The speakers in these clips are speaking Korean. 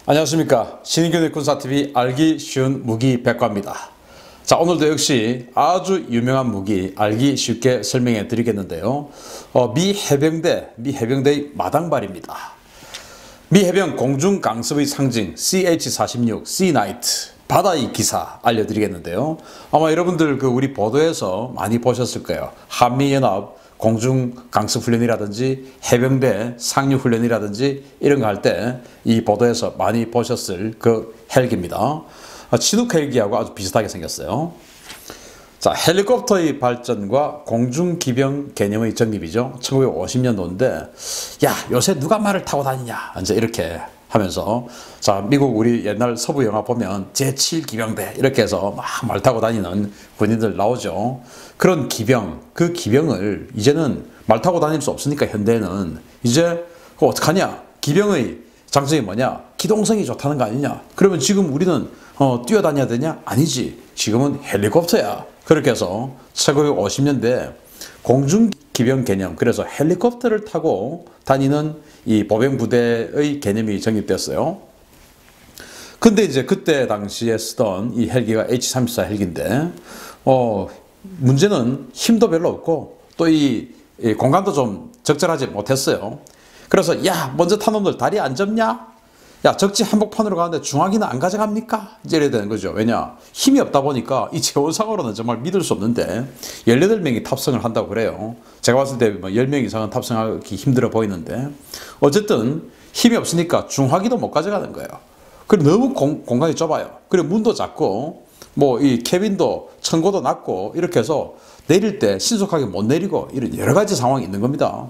안녕하십니까. 신인균 군사TV 알기 쉬운 무기 백과입니다. 자, 오늘도 역시 아주 유명한 무기 알기 쉽게 설명해 드리겠는데요. 미 해병대의 마당발입니다. 미 해병 공중 강습의 상징 CH-46 시나이트 바다의 기사 알려드리겠는데요. 아마 여러분들 우리 보도에서 많이 보셨을 거예요. 한미연합 공중 강습 훈련이라든지 해병대 상륙 훈련이라든지 이런 거 할 때 이 보도에서 많이 보셨을 그 헬기입니다. 치누크 헬기하고 아주 비슷하게 생겼어요. 자, 헬리콥터의 발전과 공중기병 개념의 정립이죠. 1950년도인데 야, 요새 누가 말을 타고 다니냐 이제 이렇게 하면서, 자, 미국 우리 옛날 서부 영화 보면 제7기병대 이렇게 해서 막 말 타고 다니는 군인들 나오죠. 그런 기병, 그 기병을 이제는 말 타고 다닐 수 없으니까 현대는 이제 그거 어떡하냐? 기병의 장점이 뭐냐? 기동성이 좋다는 거 아니냐? 그러면 지금 우리는 뛰어다녀야 되냐? 아니지. 지금은 헬리콥터야. 그렇게 해서 1950년대 공중기병 개념, 그래서 헬리콥터를 타고 다니는 이 보병부대의 개념이 정립됐어요. 근데 이제 그때 당시에 쓰던 이 헬기가 H-34 헬기인데, 문제는 힘도 별로 없고 또 이 공간도 좀 적절하지 못했어요. 그래서 야, 먼저 탄 놈들 다리 안 접냐? 야, 적지 한복판으로 가는데 중화기는 안 가져갑니까? 이제 이래야 되는 거죠. 왜냐? 힘이 없다 보니까 이 재원상으로는 정말 믿을 수 없는데 18명이 탑승을 한다고 그래요. 제가 봤을 때 10명 이상은 탑승하기 힘들어 보이는데, 어쨌든 힘이 없으니까 중화기도 못 가져가는 거예요. 그리고 너무 공간이 좁아요. 그리고 문도 작고 이 캐빈도 천고도 낮고 이렇게 해서 내릴 때 신속하게 못 내리고 이런 여러 가지 상황이 있는 겁니다.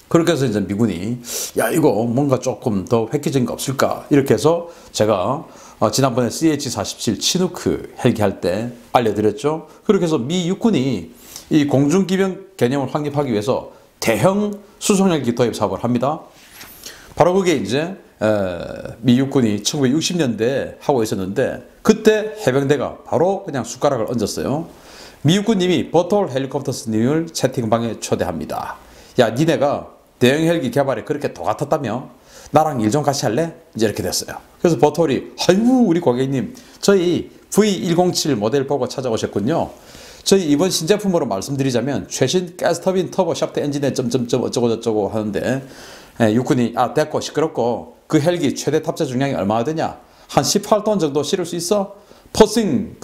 그렇게 해서 이제 미군이 야, 이거 뭔가 조금 더 획기적인 거 없을까 이렇게 해서 제가 지난번에 CH-47 치누크 헬기 할 때 알려드렸죠. 그렇게 해서 미 육군이 이 공중기병 개념을 확립하기 위해서 대형 수송헬기 도입 사업을 합니다. 바로 그게 이제 미 육군이 1960년대에 하고 있었는데, 그때 해병대가 바로 그냥 숟가락을 얹었어요. 미 육군님이 버톨 헬리콥터스님을 채팅방에 초대합니다. 야, 니네가 대형 헬기 개발에 그렇게 도 같았다며? 나랑 일 좀 같이 할래? 이제 이렇게 됐어요. 그래서 버톨이 아이고 우리 고객님, 저희 V107 모델 보고 찾아오셨군요. 저희 이번 신제품으로 말씀드리자면 최신 가스터빈 터보 샤프트 엔진에 점점점 어쩌고 저쩌고 하는데, 육군이 됐고 시끄럽고 그 헬기 최대 탑재 중량이 얼마나 되냐? 한 18톤 정도 실을 수 있어? 퍼싱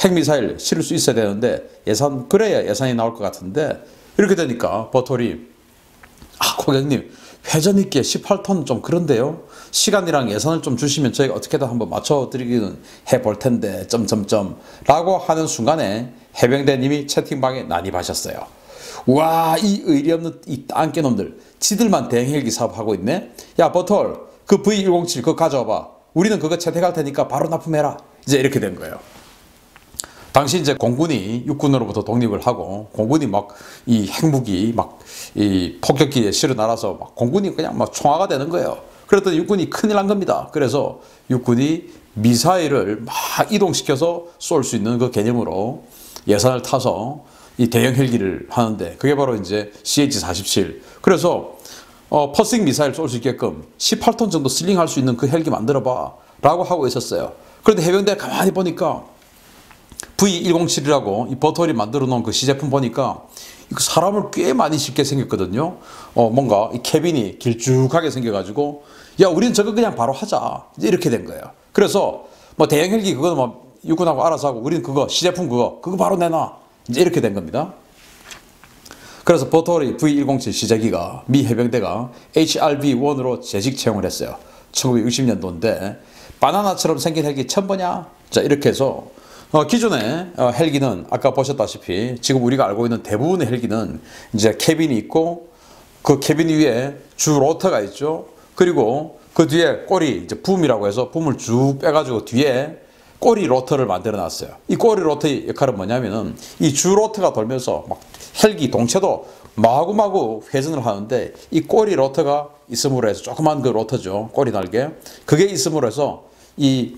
핵미사일 실을 수 있어야 되는데 그래야 예산이 나올 것 같은데, 이렇게 되니까 버톨이 고객님, 회전 있게 18톤 좀 그런데요. 시간이랑 예산을 좀 주시면 저희가 어떻게든 한번 맞춰드리기는 해볼 텐데 라고 하는 순간에 해병대님이 채팅방에 난입하셨어요. 와, 이 의리 없는 이 땅개 놈들, 지들만 대형 헬기 사업하고 있네. 야, 버톨, 그 V107 그거 가져와봐. 우리는 그거 채택할 테니까 바로 납품해라. 이제 이렇게 된 거예요. 당시 이제 공군이 육군으로부터 독립을 하고 공군이 이 핵무기 이 폭격기에 실어 날아서 공군이 그냥 총화가 되는 거예요. 그랬더니 육군이 큰일 난 겁니다. 그래서 육군이 미사일을 이동시켜서 쏠 수 있는 그 개념으로 예산을 타서 이 대형 헬기를 하는데, 그게 바로 이제 CH-47. 그래서 퍼싱 미사일 쏠 수 있게끔 18톤 정도 슬링할 수 있는 그 헬기 만들어봐 라고 하고 있었어요. 그런데 해병대 가만히 보니까 V107이라고 이 버톨이 만들어 놓은 그 시제품 보니까 사람을 꽤 많이 쉽게 생겼거든요. 뭔가 이 캐빈이 길쭉하게 생겨가지고 야, 우리는 저거 그냥 바로 하자. 이렇게 된 거예요. 그래서 대형 헬기 그거는 육군하고 알아서 하고 우리는 그거 시제품 그거 바로 내놔. 이제 이렇게 된 겁니다. 그래서 버톨의 V107 시제기가 미 해병대가 HRV-1으로 재직 채용을 했어요. 1960년도인데 바나나처럼 생긴 헬기 처음 보냐? 자, 이렇게 해서 기존의 헬기는 아까 보셨다시피 지금 우리가 알고 있는 대부분의 헬기는 이제 캐빈이 있고 그 캐빈 위에 주 로터가 있죠. 그리고 그 뒤에 꼬리, 이제 붐이라고 해서 붐을 쭉 빼가지고 뒤에 꼬리 로터를 만들어 놨어요. 이 꼬리 로터의 역할은 뭐냐면은 이 주 로터가 돌면서 헬기 동체도 마구마구 회전을 하는데, 이 꼬리 로터가 있음으로 해서 조그만 그 로터죠. 꼬리 날개. 그게 있음으로 해서 이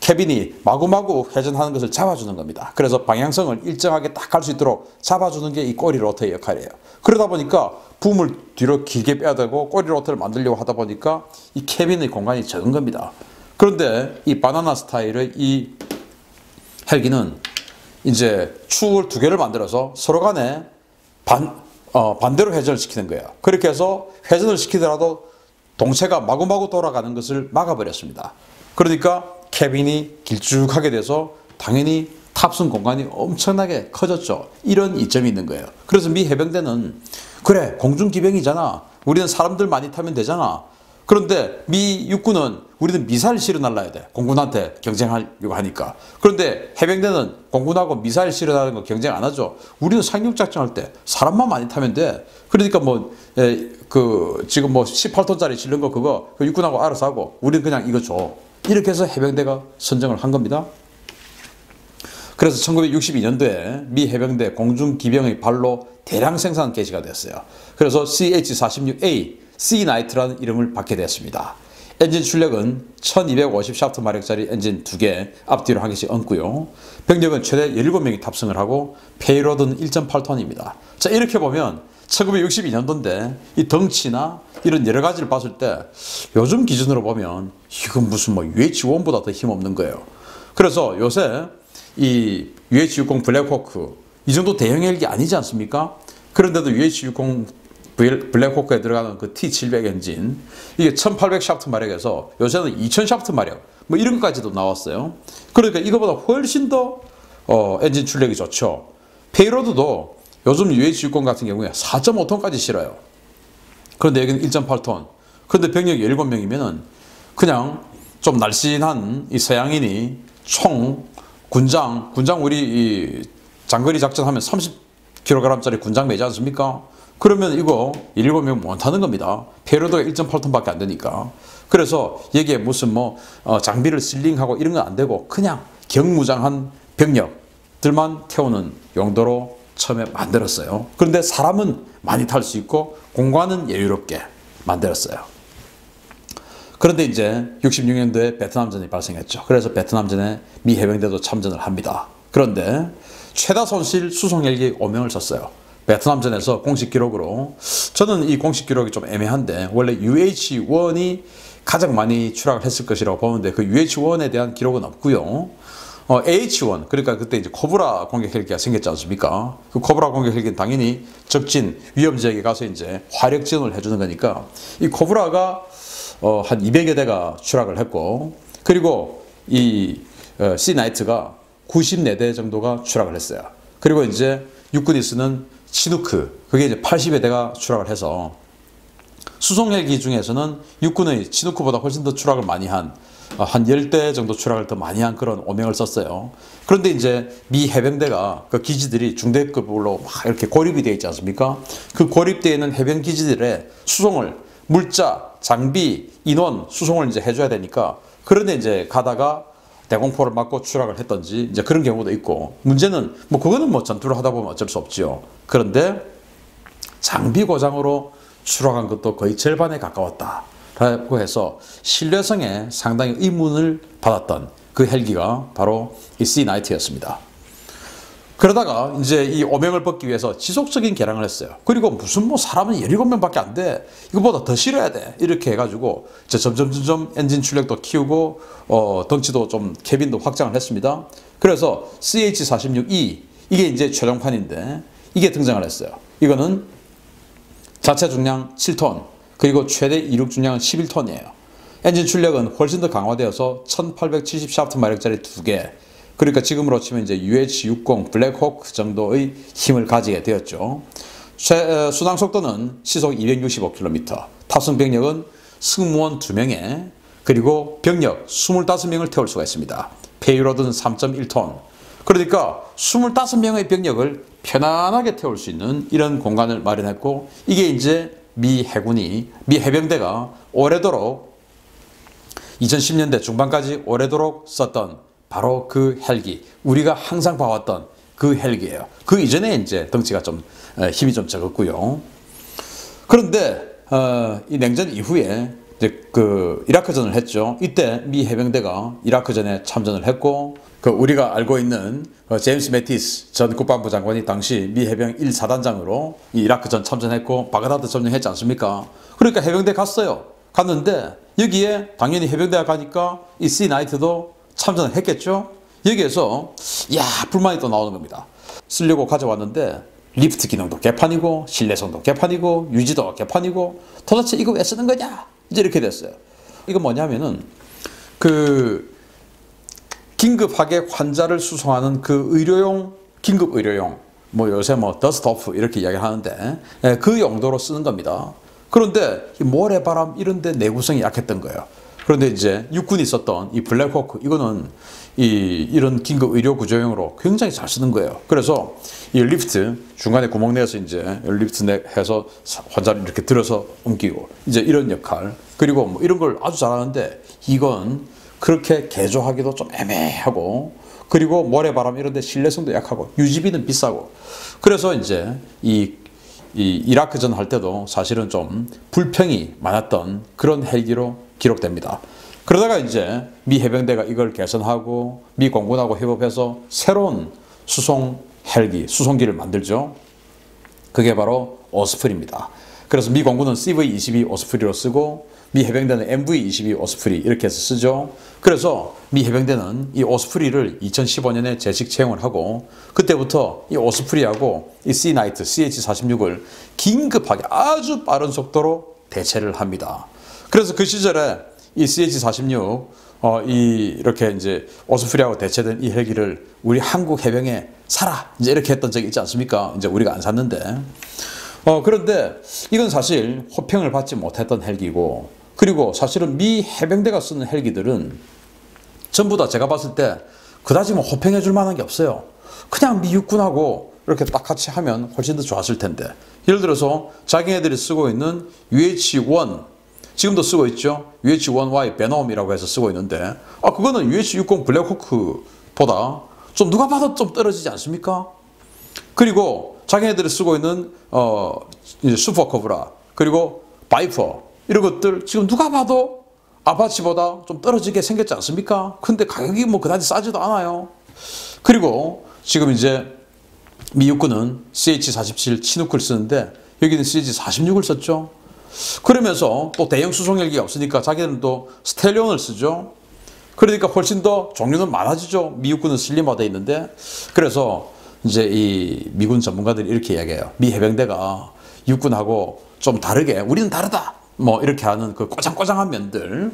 캐빈이 마구마구 회전하는 것을 잡아주는 겁니다. 그래서 방향성을 일정하게 딱 갈 수 있도록 잡아주는 게 이 꼬리 로터의 역할이에요. 그러다 보니까 붐을 뒤로 길게 빼야 되고 꼬리 로터를 만들려고 하다 보니까 이 캐빈의 공간이 적은 겁니다. 그런데 이 바나나 스타일의 이 헬기는 이제 축을 두 개를 만들어서 서로 간에 반대로 회전을 시키는 거예요. 그렇게 해서 회전을 시키더라도 동체가 마구마구 돌아가는 것을 막아버렸습니다. 그러니까 캐빈이 길쭉하게 돼서 당연히 탑승 공간이 엄청나게 커졌죠. 이런 이점이 있는 거예요. 그래서 미 해병대는 그래 공중기병이잖아. 우리는 사람들 많이 타면 되잖아. 그런데 미 육군은 우리는 미사일 실어 날라야 돼. 공군한테 경쟁하려고 하니까. 그런데 해병대는 공군하고 미사일 실어 날리는 거 경쟁 안 하죠. 우리는 상륙작전할 때 사람만 많이 타면 돼. 그러니까 지금 18톤짜리 실는 거 그거 육군하고 알아서 하고 우리는 그냥 이거 줘. 이렇게 해서 해병대가 선정을 한 겁니다. 그래서 1962년도에 미 해병대 공중기병의 발로 대량 생산 개시가 됐어요. 그래서 CH-46A Sea-Knight라는 이름을 받게 됐습니다. 엔진 출력은 1250 샤프트 마력짜리 엔진 2개 앞뒤로 한 개씩 얹고요. 병력은 최대 17명이 탑승을 하고 페이로드는 1.8톤입니다. 자, 이렇게 보면 1962년도인데 이 덩치나 이런 여러 가지를 봤을 때 요즘 기준으로 보면 이건 무슨 UH-1보다 더 힘없는 거예요. 그래서 요새 이 UH-60 블랙호크 이 정도 대형 헬기 아니지 않습니까? 그런데도 UH-60 블랙호크에 들어가는 그 T700 엔진 이게 1800 샤프트 마력에서 요새는 2000 샤프트 마력 이런 것까지도 나왔어요. 그러니까 이거보다 훨씬 더 엔진 출력이 좋죠. 페이로드도 요즘 UH-60 같은 경우에 4.5톤까지 실어요. 그런데 여기는 1.8톤. 그런데 병력이 17명이면은 그냥 좀 날씬한 이 서양인이 군장 우리 이 장거리 작전하면 30kg짜리 군장 매지 않습니까? 그러면 이거 17명 못 타는 겁니다. 페이로드가 1.8톤밖에 안 되니까. 그래서 여기에 무슨 장비를 실링하고 이런 건 안 되고 그냥 경무장한 병력들만 태우는 용도로 처음에 만들었어요. 그런데 사람은 많이 탈 수 있고 공간은 여유롭게 만들었어요. 그런데 이제 66년도에 베트남전이 발생했죠. 그래서 베트남전에 미 해병대도 참전을 합니다. 그런데 최다 손실 수송 헬기 5명을 썼어요. 베트남전에서 공식 기록으로 저는 이 공식 기록이 좀 애매한데 원래 UH-1이 가장 많이 추락을 했을 것이라고 보는데 그 UH-1에 대한 기록은 없고요. AH-1 그러니까 그때 이제 코브라 공격 헬기가 생겼지 않습니까? 그 코브라 공격 헬기는 당연히 적진 위험 지역에 가서 이제 화력 지원을 해주는 거니까 이 코브라가 한 200여 대가 추락을 했고 그리고 이 Sea-Knight가 94대 정도가 추락을 했어요. 그리고 이제 육군이 쓰는 치누크 그게 이제 80여 대가 추락을 해서 수송 헬기 중에서는 육군의 치누크보다 훨씬 더 추락을 많이 한 10대 정도 추락을 더 많이 한 그런 오명을 썼어요. 그런데 이제 미 해병대가 그 기지들이 중대급으로 막 이렇게 고립이 되어 있지 않습니까? 그 고립되어 있는 해병 기지들의 수송을 물자, 장비, 인원 수송을 이제 해줘야 되니까 그런데 이제 가다가 대공포를 맞고 추락을 했던지 이제 그런 경우도 있고 문제는 그거는 전투를 하다 보면 어쩔 수 없지요. 그런데 장비 고장으로 추락한 것도 거의 절반에 가까웠다라고 해서 신뢰성에 상당히 의문을 받았던 그 헬기가 바로 이 Sea-Knight였습니다. 그러다가 이제 이 오명을 벗기 위해서 지속적인 개량을 했어요. 그리고 무슨 사람은 17명밖에 안 돼. 이거보다 더 실어야 돼. 이렇게 해가지고 이제 점점 엔진 출력도 키우고 덩치도 좀 캐빈도 확장을 했습니다. 그래서 CH-46E 이게 이제 최종판인데 이게 등장을 했어요. 이거는 자체 중량 7톤 그리고 최대 이륙 중량은 11톤이에요. 엔진 출력은 훨씬 더 강화되어서 1870 샤프트 마력짜리 2개 그러니까 지금으로 치면 이제 UH-60 블랙호크 정도의 힘을 가지게 되었죠. 순항 속도는 시속 265km, 탑승 병력은 승무원 2명에 그리고 병력 25명을 태울 수가 있습니다. 페이로드는 3.1톤. 그러니까 25명의 병력을 편안하게 태울 수 있는 이런 공간을 마련했고 이게 이제 미 해병대가 오래도록 2010년대 중반까지 오래도록 썼던 바로 그 헬기, 우리가 항상 봐왔던 그 헬기예요. 그 이전에 이제 덩치가 좀 힘이 좀 적었고요. 그런데 이 냉전 이후에 이제 그 이라크전을 했죠. 이때 미 해병대가 이라크전에 참전을 했고, 그 우리가 알고 있는 제임스 매티스 전 국방부 장관이 당시 미 해병 1사단장으로 이 이라크전 참전했고 바그다드 점령했지 않습니까? 그러니까 해병대 갔어요. 갔는데 여기에 당연히 해병대가 가니까 이 C-나이트도 참전을 했겠죠. 여기에서 불만이 또 나오는 겁니다. 쓰려고 가져왔는데 리프트 기능도 개판이고 신뢰성도 개판이고 유지도 개판이고 도대체 이거 왜 쓰는 거냐? 이제 이렇게 됐어요. 이거 뭐냐면은 그 긴급하게 환자를 수송하는 그 의료용, 긴급 의료용, 뭐 요새 뭐 더스트오프 이렇게 이야기하는데 그 용도로 쓰는 겁니다. 그런데 모래바람 이런 데 내구성이 약했던 거예요. 그런데 이제 육군이 썼던 이 블랙호크, 이거는 이런 긴급 의료 구조용으로 굉장히 잘 쓰는 거예요. 그래서 이 리프트 중간에 구멍 내서 이제 리프트 해서 환자를 이렇게 들어서 옮기고 이제 이런 역할, 그리고 뭐 이런 걸 아주 잘하는데 이건 그렇게 개조하기도 좀 애매하고, 그리고 모래바람 이런 데 신뢰성도 약하고 유지비는 비싸고, 그래서 이제 이 이라크전 할 때도 사실은 좀 불평이 많았던 그런 헬기로 기록됩니다. 그러다가 이제 미 해병대가 이걸 개선하고 미 공군하고 협업해서 새로운 수송 헬기, 수송기를 만들죠. 그게 바로 오스프리입니다. 그래서 미 공군은 CV-22 오스프리로 쓰고 미 해병대는 MV-22 오스프리 이렇게 해서 쓰죠. 그래서 미 해병대는 이 오스프리를 2015년에 재직 채용을 하고 그때부터 이 오스프리하고 이 C-나이트, CH-46을 긴급하게 아주 빠른 속도로 대체를 합니다. 그래서 그 시절에 이 CH-46 이렇게 이제 오스프리하고 대체된 이 헬기를 우리 한국 해병에 사라 이제 이렇게 했던 적이 있지 않습니까? 이제 우리가 안 샀는데 그런데 이건 사실 호평을 받지 못했던 헬기고, 그리고 사실은 미 해병대가 쓰는 헬기들은 전부 다 제가 봤을 때 그다지 뭐 호평해 줄 만한 게 없어요. 그냥 미 육군하고 이렇게 딱 같이 하면 훨씬 더 좋았을 텐데, 예를 들어서 자기네들이 쓰고 있는 UH-1 지금도 쓰고 있죠. UH-1Y 베놈이라고 해서 쓰고 있는데 그거는 UH-60 블랙호크보다 좀 누가 봐도 좀 떨어지지 않습니까? 그리고 자기네들이 쓰고 있는 슈퍼코브라, 그리고 바이퍼 이런 것들 지금 누가 봐도 아파치보다 좀 떨어지게 생겼지 않습니까? 근데 가격이 뭐 그다지 싸지도 않아요. 그리고 지금 이제 미 육군은 CH-47 치누크를 쓰는데 여기는 CH-46을 썼죠. 그러면서 또 대형 수송 헬기가 없으니까 자기들은 또 스텔리온을 쓰죠. 그러니까 훨씬 더 종류는 많아지죠. 미 육군은 슬림화되어 있는데, 그래서 이제 이 미군 전문가들이 이렇게 이야기해요. 미 해병대가 육군하고 좀 다르게, 우리는 다르다 뭐 이렇게 하는 그 꼬장꼬장한 면들,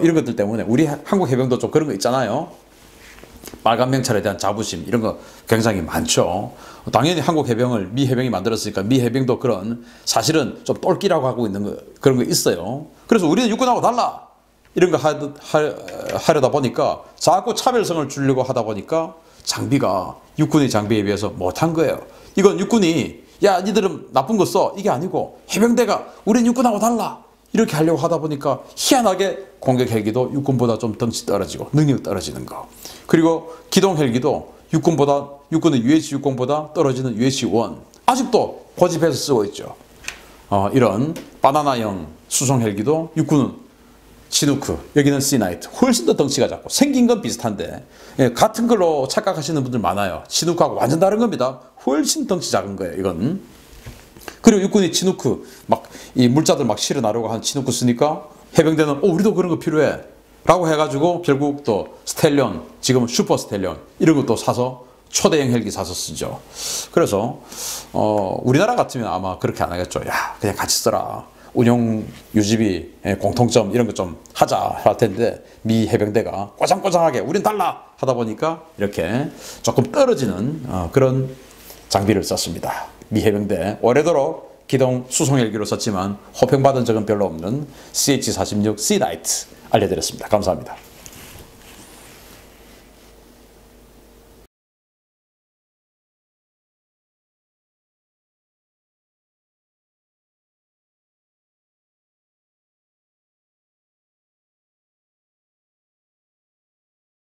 이런 것들 때문에 우리 한국 해병도 좀 그런 거 있잖아요. 빨간 명찰에 대한 자부심 이런 거 굉장히 많죠. 당연히 한국 해병을 미 해병이 만들었으니까 미 해병도 그런 사실은 좀 똘끼라고 하고 있는 거, 그런 거 있어요. 그래서 우리는 육군하고 달라 이런 거 하려다 보니까 자꾸 차별성을 주려고 하다 보니까 장비가 육군의 장비에 비해서 못한 거예요. 이건 육군이 야 니들은 나쁜 거 써 이게 아니고 해병대가 우린 육군하고 달라 이렇게 하려고 하다 보니까 희한하게 공격 헬기도 육군보다 좀 덩치 떨어지고 능력 떨어지는 거, 그리고 기동 헬기도 육군은 UH-60보다 떨어지는 UH-1 아직도 고집해서 쓰고 있죠. 이런 바나나형 수송 헬기도 육군은 치누크, 여기는 C-나이트 훨씬 더 덩치가 작고 생긴 건 비슷한데 같은 걸로 착각하시는 분들 많아요. 치누크하고 완전 다른 겁니다. 훨씬 덩치 작은 거예요 이건. 그리고 육군이 치누크 막 이 물자들 막 실어 나르고 한 치누크 쓰니까 해병대는 우리도 그런 거 필요해 라고 해가지고 결국 또 스텔리온, 지금은 슈퍼 스텔리온 이런 것도 사서 초대형 헬기 사서 쓰죠. 그래서 우리나라 같으면 아마 그렇게 안 하겠죠. 야 그냥 같이 써라, 운용 유지비 공통점 이런 거 좀 하자 할 텐데 미 해병대가 꼬장꼬장하게 우린 달라 하다 보니까 이렇게 조금 떨어지는 그런 장비를 썼습니다. 미 해병대 오래도록 기동 수송 헬기로 썼지만 호평받은 적은 별로 없는 CH-46 C-나이트 알려드렸습니다. 감사합니다.